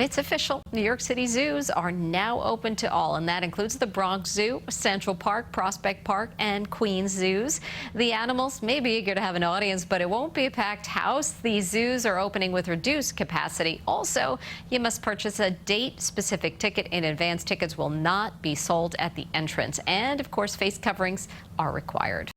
And it's official. New York City zoos are now open to all, and that includes the Bronx Zoo, Central Park, Prospect Park, and Queens zoos. The animals may be eager to have an audience, but it won't be a packed house. These zoos are opening with reduced capacity. Also, you must purchase a date-specific ticket in advance. Tickets will not be sold at the entrance. And, of course, face coverings are required.